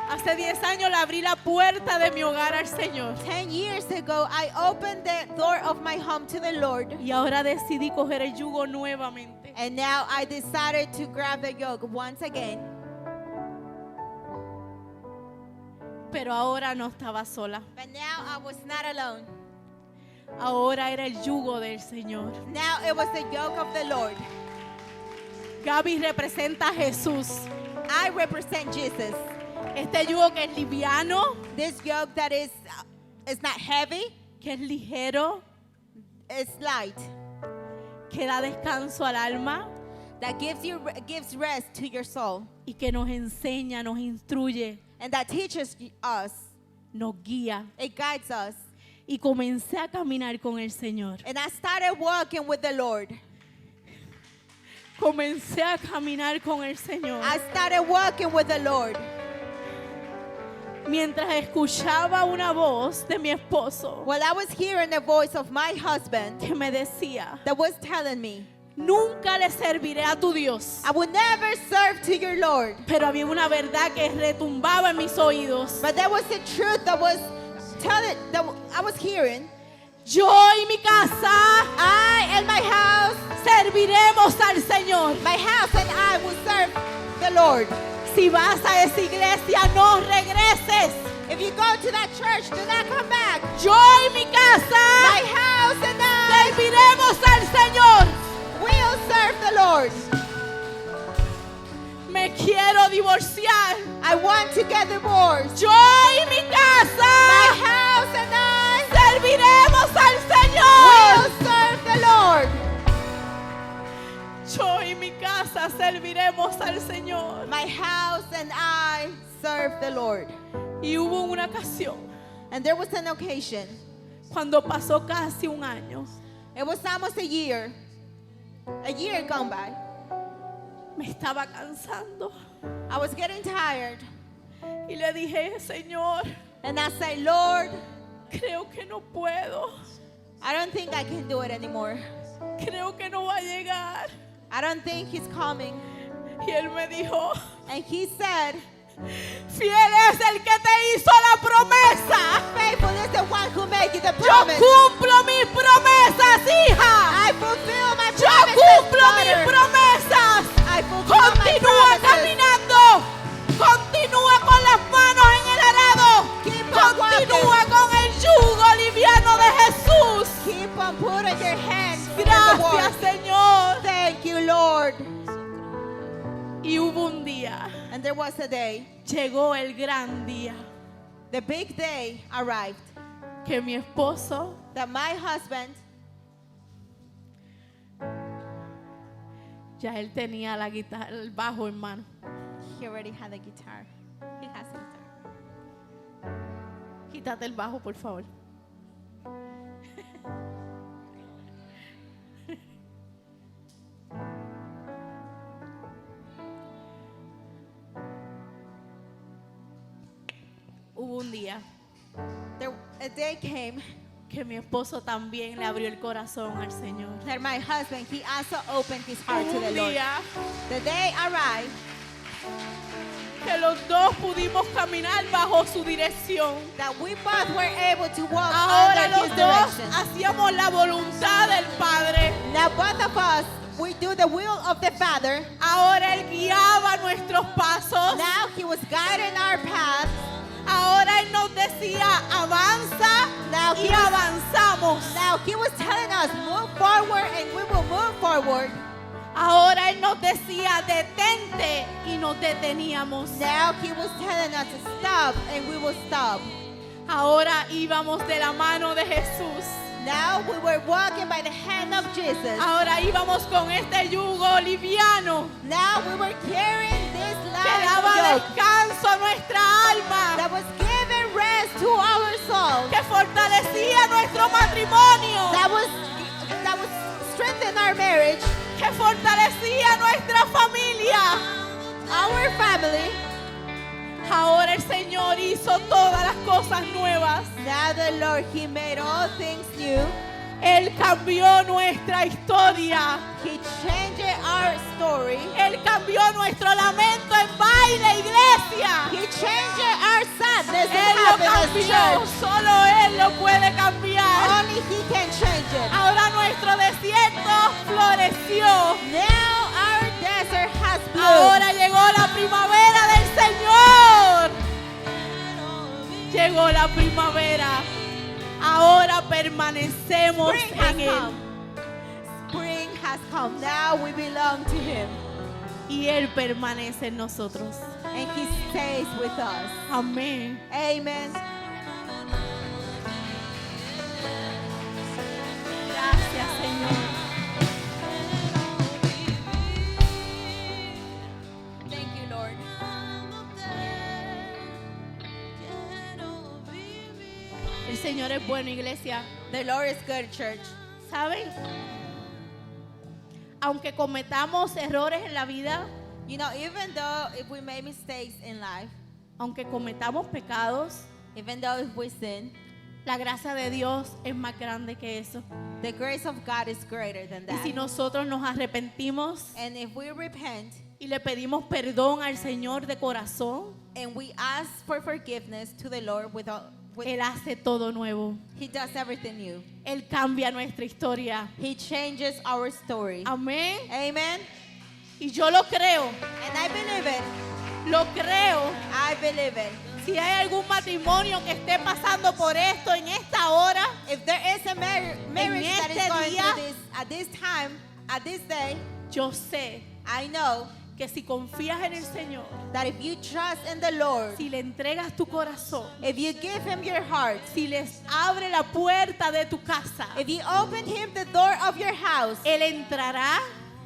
Speaker 1: Hace 10 años le abrí la puerta de mi hogar al Señor.
Speaker 2: 10 years ago, I opened the door of my home to the Lord.
Speaker 1: Y ahora decidí coger el yugo nuevamente.
Speaker 2: And now I decided to grab the yoke once again.
Speaker 1: Pero ahora no estaba sola.
Speaker 2: But now I was not alone.
Speaker 1: Ahora era el yugo del Señor.
Speaker 2: Now it was the yoke of the Lord.
Speaker 1: Gaby representa a Jesús.
Speaker 2: I represent Jesus.
Speaker 1: Este yugo que es liviano,
Speaker 2: This yoke that is not heavy,
Speaker 1: que es ligero,
Speaker 2: it's light,
Speaker 1: que da descanso al alma
Speaker 2: that gives rest to your soul,
Speaker 1: y que nos enseña, nos instruye,
Speaker 2: and that teaches us,
Speaker 1: nos guía.
Speaker 2: it guides us.
Speaker 1: Y comencé a caminar con el Señor.
Speaker 2: And I started walking with the Lord.
Speaker 1: comencé a caminar con el Señor.
Speaker 2: I started walking with the Lord.
Speaker 1: Mientras escuchaba una voz de mi esposo
Speaker 2: While I was hearing the voice of my husband
Speaker 1: que me decía,
Speaker 2: that was telling me,
Speaker 1: nunca le serviré a tu Dios.
Speaker 2: I will never serve to your Lord.
Speaker 1: Pero había una verdad que retumbaba en mis oídos.
Speaker 2: But there was the truth that was that I was hearing.
Speaker 1: Yo y mi casa
Speaker 2: I and my house,
Speaker 1: serviremos al Señor.
Speaker 2: my house and I will serve the Lord.
Speaker 1: Si vas a esa iglesia, no regreses.
Speaker 2: If you go to that church, do not come back.
Speaker 1: Yo y mi
Speaker 2: My
Speaker 1: casa
Speaker 2: house and I
Speaker 1: serviremos al Señor.
Speaker 2: will serve the Lord.
Speaker 1: Me quiero divorciar.
Speaker 2: I want to get divorced.
Speaker 1: Yo y mi
Speaker 2: My
Speaker 1: casa
Speaker 2: house and I
Speaker 1: serviremos al
Speaker 2: will
Speaker 1: Señor.
Speaker 2: serve the Lord.
Speaker 1: Yo y mi casa serviremos al Señor.
Speaker 2: My house and I serve the Lord.
Speaker 1: Y hubo una ocasión
Speaker 2: And there was an occasion.
Speaker 1: cuando pasó casi un año.
Speaker 2: It was almost a year gone by.
Speaker 1: Me estaba cansando
Speaker 2: I was getting tired.
Speaker 1: y le dije, Señor,
Speaker 2: And I said, Lord,
Speaker 1: creo que no puedo.
Speaker 2: I don't think I can do it anymore.
Speaker 1: Creo que no va a llegar.
Speaker 2: I don't think he's coming.
Speaker 1: Y él me dijo,
Speaker 2: And he said,
Speaker 1: fiel es el que te hizo la promesa.
Speaker 2: faithful is the one who made you the
Speaker 1: Yo
Speaker 2: promise.
Speaker 1: cumplo mis promesas, hija.
Speaker 2: I fulfill my
Speaker 1: Yo
Speaker 2: promises,
Speaker 1: cumplo mis
Speaker 2: daughter.
Speaker 1: promesas.
Speaker 2: I fulfill my
Speaker 1: Continúa
Speaker 2: promises.
Speaker 1: caminando. Continúa con las manos en el arado.
Speaker 2: Keep on
Speaker 1: Continúa con el yugo liviano de Jesús.
Speaker 2: Keep on putting your hands in the work.
Speaker 1: Gracias, Señor.
Speaker 2: Thank you, Lord.
Speaker 1: Y hubo un día,
Speaker 2: And there was a day,
Speaker 1: llegó el gran día,
Speaker 2: the big day arrived,
Speaker 1: que mi esposo
Speaker 2: that my husband,
Speaker 1: ya él tenía la guitarra, el bajo en mano.
Speaker 2: he already had a guitar. He has a guitar.
Speaker 1: Quítate el bajo, por favor. Hubo un día
Speaker 2: A day came
Speaker 1: que mi esposo también le abrió el corazón al Señor.
Speaker 2: that my husband, he also opened his heart to
Speaker 1: Hubo
Speaker 2: the
Speaker 1: un
Speaker 2: Lord.
Speaker 1: día
Speaker 2: The day arrived
Speaker 1: que los dos pudimos caminar bajo su dirección.
Speaker 2: that we both were able to walk
Speaker 1: Ahora
Speaker 2: under
Speaker 1: los
Speaker 2: his
Speaker 1: dos
Speaker 2: direction.
Speaker 1: hacíamos la voluntad del Padre.
Speaker 2: Now both of us, we do the will of the Father.
Speaker 1: Ahora Él guiaba nuestros pasos.
Speaker 2: Now he was guiding our path.
Speaker 1: Ahora Él nos decía, avanza
Speaker 2: Now
Speaker 1: y
Speaker 2: he was-
Speaker 1: avanzamos.
Speaker 2: Now he was telling us, move forward, and we will move forward.
Speaker 1: Ahora Él nos decía, detente y nos deteníamos.
Speaker 2: Now he was telling us to stop, and we will stop.
Speaker 1: Ahora íbamos de la mano de Jesús.
Speaker 2: Now we were walking by the hand of Jesus.
Speaker 1: Ahora íbamos con este yugo liviano
Speaker 2: Now we were carrying this
Speaker 1: que daba
Speaker 2: light yoke
Speaker 1: descanso a nuestra alma,
Speaker 2: that was giving rest to our souls.
Speaker 1: que fortalecía nuestro matrimonio,
Speaker 2: That was strengthen our marriage,
Speaker 1: que fortalecía nuestra familia.
Speaker 2: our family.
Speaker 1: Ahora el Señor hizo todas las cosas nuevas.
Speaker 2: Now the Lord, he made all things new.
Speaker 1: Él cambió nuestra historia.
Speaker 2: He changed our story.
Speaker 1: Él cambió nuestro lamento en baile, iglesia.
Speaker 2: He changed our sadness
Speaker 1: Él
Speaker 2: and
Speaker 1: lo
Speaker 2: happiness,
Speaker 1: cambió.
Speaker 2: church.
Speaker 1: Solo Él lo puede cambiar.
Speaker 2: Only he can change it.
Speaker 1: Ahora nuestro desierto floreció.
Speaker 2: Now our desert has bloomed.
Speaker 1: Ahora llegó la primavera del Señor. Llegó la primavera. Ahora permanecemos
Speaker 2: Spring has
Speaker 1: en Él.
Speaker 2: come. Spring has come. Now we belong to him.
Speaker 1: Y Él permanece en nosotros.
Speaker 2: And he stays with us.
Speaker 1: Amén.
Speaker 2: Amen.
Speaker 1: Gracias, Señor.
Speaker 2: Thank you, Lord.
Speaker 1: El Señor es bueno, iglesia.
Speaker 2: The Lord is good, church.
Speaker 1: ¿Saben? aunque cometamos errores en la vida,
Speaker 2: You know, even though if we make mistakes in life,
Speaker 1: aunque cometamos pecados,
Speaker 2: even though if we sin,
Speaker 1: la gracia de Dios es más grande que eso.
Speaker 2: the grace of God is greater than
Speaker 1: Y
Speaker 2: that.
Speaker 1: si nosotros nos arrepentimos
Speaker 2: And if we repent
Speaker 1: y le pedimos perdón al Señor de corazón,
Speaker 2: and we ask for forgiveness to the Lord
Speaker 1: Él hace todo nuevo.
Speaker 2: He does everything new.
Speaker 1: Él cambia nuestra historia.
Speaker 2: He changes our story.
Speaker 1: Amén.
Speaker 2: Amen.
Speaker 1: Y yo lo creo,
Speaker 2: And I believe it.
Speaker 1: lo creo.
Speaker 2: I believe it.
Speaker 1: Si hay algún matrimonio que esté pasando por esto en esta hora,
Speaker 2: If there is a marriage that is
Speaker 1: este
Speaker 2: going
Speaker 1: día-
Speaker 2: through this at this time, at this day,
Speaker 1: yo sé
Speaker 2: I know
Speaker 1: que si confías en el Señor,
Speaker 2: that if you trust in the Lord,
Speaker 1: si le entregas tu corazón,
Speaker 2: if you give Him your heart,
Speaker 1: si les abre la puerta de tu casa,
Speaker 2: if you open Him the door of your house,
Speaker 1: Él entrará,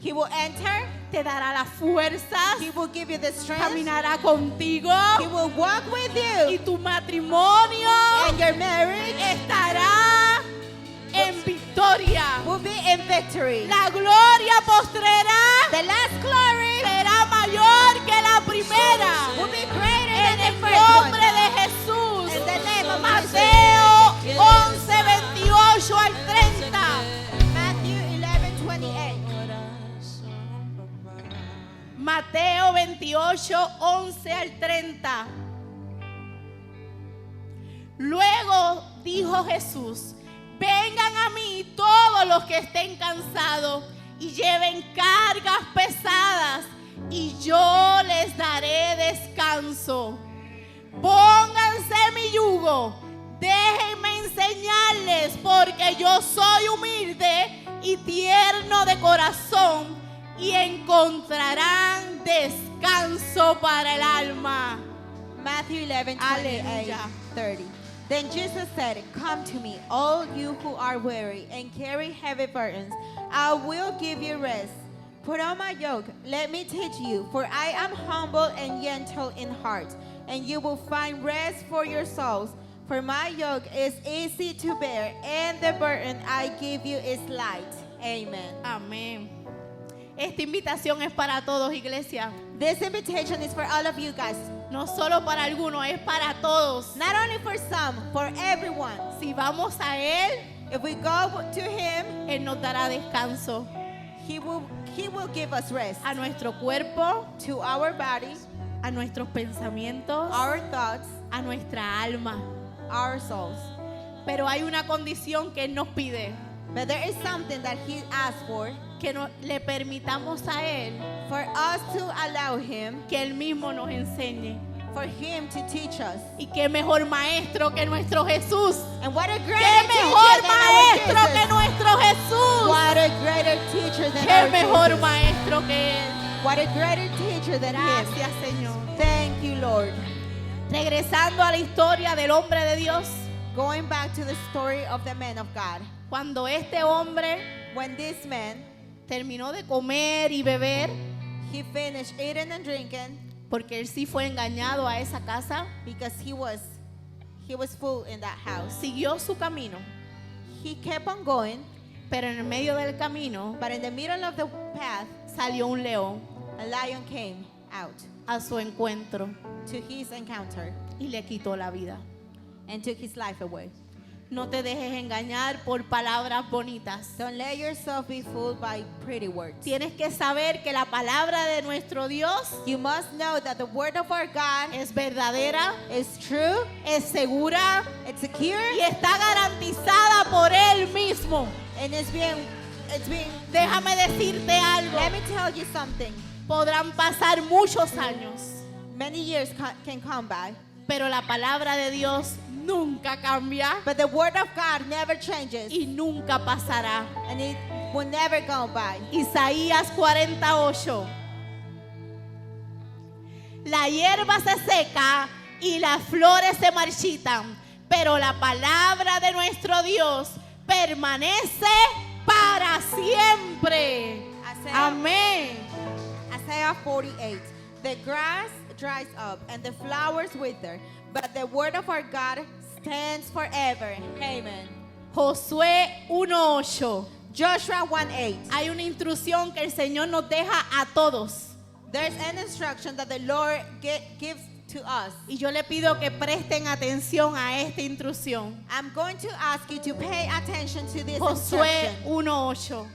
Speaker 2: He will enter,
Speaker 1: te dará las fuerzas,
Speaker 2: He will give you the strength,
Speaker 1: caminará contigo
Speaker 2: He will walk with
Speaker 1: y
Speaker 2: you,
Speaker 1: tu matrimonio
Speaker 2: and your marriage
Speaker 1: estará en victoria.
Speaker 2: will be in victory.
Speaker 1: La gloria postrera
Speaker 2: The last glory
Speaker 1: será mayor que la primera.
Speaker 2: will be greater
Speaker 1: En
Speaker 2: than
Speaker 1: el
Speaker 2: the first one.
Speaker 1: nombre de Jesús.
Speaker 2: In the name of
Speaker 1: Mateo 11, 28 al 30.
Speaker 2: Matthew 11:28.
Speaker 1: Mateo 28, 11 al 30. Luego dijo Jesús: vengan a mí todos los que estén cansados y lleven cargas pesadas, y yo les daré descanso. Pónganse mi yugo, déjenme enseñarles, porque yo soy humilde y tierno de corazón, y encontrarán descanso para el alma.
Speaker 2: Matthew 11:28,
Speaker 1: Aleluya.
Speaker 2: 30. Then Jesus said, come to me, all you who are weary and carry heavy burdens. I will give you rest. Put on my yoke. Let me teach you, for I am humble and gentle in heart, and you will find rest for your souls. For my yoke is easy to bear, and the burden I give you is light. Amen.
Speaker 1: Amén. Esta invitación es para todos, iglesia.
Speaker 2: This invitation is for all of you guys.
Speaker 1: No solo para algunos, es para todos.
Speaker 2: Not only for some, for everyone.
Speaker 1: Si vamos a Él,
Speaker 2: If we go to Him,
Speaker 1: Él nos dará descanso
Speaker 2: He will give us rest
Speaker 1: a nuestro cuerpo,
Speaker 2: to our body,
Speaker 1: a nuestros pensamientos,
Speaker 2: our thoughts,
Speaker 1: a nuestra alma.
Speaker 2: our souls.
Speaker 1: Pero hay una condición que Él nos pide:
Speaker 2: But there is something that He asks for
Speaker 1: que le permitamos a Él
Speaker 2: us to allow Him,
Speaker 1: que Él mismo nos enseñe.
Speaker 2: for Him to teach us.
Speaker 1: Y qué mejor maestro que nuestro Jesús.
Speaker 2: And what a
Speaker 1: Qué
Speaker 2: greater
Speaker 1: mejor
Speaker 2: teacher than our
Speaker 1: maestro que
Speaker 2: Jesus.
Speaker 1: nuestro Jesús.
Speaker 2: What a greater teacher than
Speaker 1: Qué
Speaker 2: our
Speaker 1: mejor
Speaker 2: Jesus.
Speaker 1: maestro que Él.
Speaker 2: What a greater teacher than Him.
Speaker 1: Gracias, Señor.
Speaker 2: Thank you, Lord.
Speaker 1: Regresando a la historia del hombre de Dios,
Speaker 2: Going back to the story of the man of God.
Speaker 1: cuando este hombre
Speaker 2: When this man,
Speaker 1: terminó de comer y beber,
Speaker 2: he finished eating and drinking
Speaker 1: porque él sí fue engañado a esa casa,
Speaker 2: because he was full in that house.
Speaker 1: siguió su camino,
Speaker 2: He kept on going,
Speaker 1: pero en el medio del camino
Speaker 2: but in the middle of the path,
Speaker 1: salió un león
Speaker 2: a lion came out
Speaker 1: a su encuentro
Speaker 2: to his encounter
Speaker 1: y le quitó la vida.
Speaker 2: and took his life away.
Speaker 1: No te dejes engañar por palabras bonitas.
Speaker 2: Don't let yourself be fooled by pretty words.
Speaker 1: Tienes que saber que la palabra de nuestro Dios
Speaker 2: You must know that the word of our God
Speaker 1: es verdadera,
Speaker 2: is true,
Speaker 1: es segura
Speaker 2: it's secure,
Speaker 1: y está garantizada por Él mismo.
Speaker 2: and it's being
Speaker 1: Déjame decirte algo.
Speaker 2: let me tell you something.
Speaker 1: Podrán pasar muchos años,
Speaker 2: Many years can come by,
Speaker 1: pero la palabra de Dios nunca cambia
Speaker 2: but the word of God never changes,
Speaker 1: y nunca pasará.
Speaker 2: and it will never go by.
Speaker 1: Isaías 48. La hierba se seca y las flores se marchitan, pero la palabra de nuestro Dios permanece para siempre. Amén.
Speaker 2: Isaiah 48. The grass dries up and the flowers wither, but the word of our God stands forever. Amen.
Speaker 1: Josué 1:8.
Speaker 2: Joshua 1:8.
Speaker 1: Hay una instrucción que el Señor nos deja a todos.
Speaker 2: There's an instruction that the Lord gives to us.
Speaker 1: Y yo le pido que presten atención a esta instrucción.
Speaker 2: I'm going to ask you to pay attention to this
Speaker 1: Josué
Speaker 2: instruction.
Speaker 1: 1:8.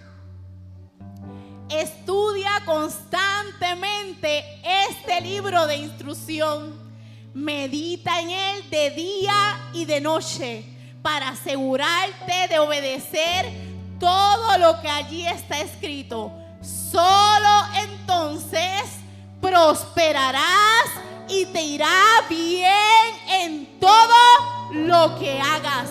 Speaker 1: Estudia constantemente este libro de instrucción. Medita en él de día y de noche para asegurarte de obedecer todo lo que allí está escrito. Solo entonces prosperarás y te irá bien en todo lo que hagas.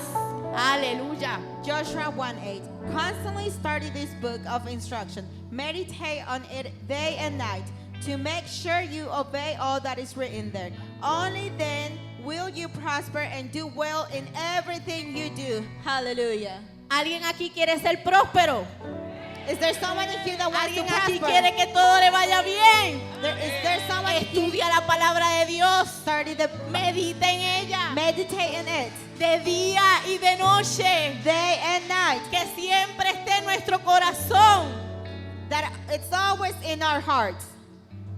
Speaker 1: Aleluya.
Speaker 2: Joshua 1:8. Constantly study this book of instruction. Meditate on it day and night to make sure you obey all that is written there. Only then will you prosper and do well in everything you do. Hallelujah.
Speaker 1: ¿Alguien aquí quiere ser próspero?
Speaker 2: Is there someone in here that wants to
Speaker 1: ¿Alguien aquí
Speaker 2: prosper?
Speaker 1: quiere que todo le vaya bien?
Speaker 2: Is there someone in here
Speaker 1: Estudia la palabra de Dios.
Speaker 2: study the
Speaker 1: Medita en ella
Speaker 2: meditate in it
Speaker 1: de día y de noche.
Speaker 2: day and night?
Speaker 1: Que siempre esté en nuestro corazón.
Speaker 2: That it's always in our hearts.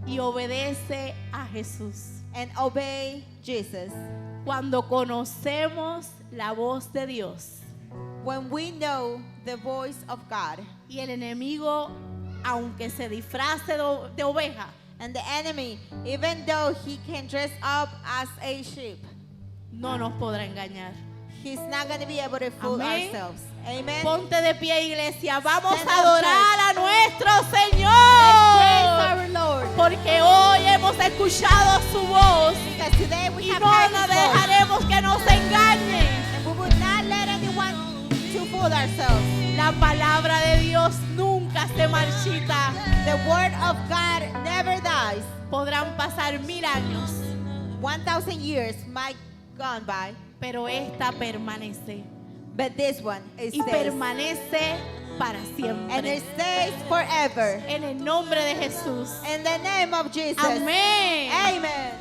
Speaker 1: Y obedece a Jesús.
Speaker 2: And obey Jesus.
Speaker 1: Cuando conocemos la voz de Dios
Speaker 2: When we know the voice of God
Speaker 1: y el enemigo, aunque se disfrace de oveja,
Speaker 2: and the enemy, even though he can dress up as a sheep,
Speaker 1: no nos podrá engañar.
Speaker 2: he's not going to be able to fool
Speaker 1: Amén.
Speaker 2: ourselves. Amen.
Speaker 1: Ponte de pie, iglesia. Vamos
Speaker 2: Stand
Speaker 1: a
Speaker 2: up,
Speaker 1: adorar a nuestro
Speaker 2: Let's praise
Speaker 1: Señor.
Speaker 2: our Lord.
Speaker 1: Porque hoy hemos escuchado su voz
Speaker 2: Because today we
Speaker 1: y
Speaker 2: have
Speaker 1: no
Speaker 2: heard
Speaker 1: nos
Speaker 2: his voice,
Speaker 1: dejaremos que nos engañen.
Speaker 2: and we will not let anyone to fool ourselves.
Speaker 1: La palabra de Dios nunca se marchita.
Speaker 2: The word of God never dies.
Speaker 1: Podrán pasar 1000 años,
Speaker 2: 1,000 years might gone by,
Speaker 1: pero esta permanece
Speaker 2: but this one is
Speaker 1: y
Speaker 2: stays.
Speaker 1: permanece para
Speaker 2: And
Speaker 1: siempre.
Speaker 2: it stays forever.
Speaker 1: En el nombre de Jesús.
Speaker 2: In the name of Jesus.
Speaker 1: Amén.
Speaker 2: Amen.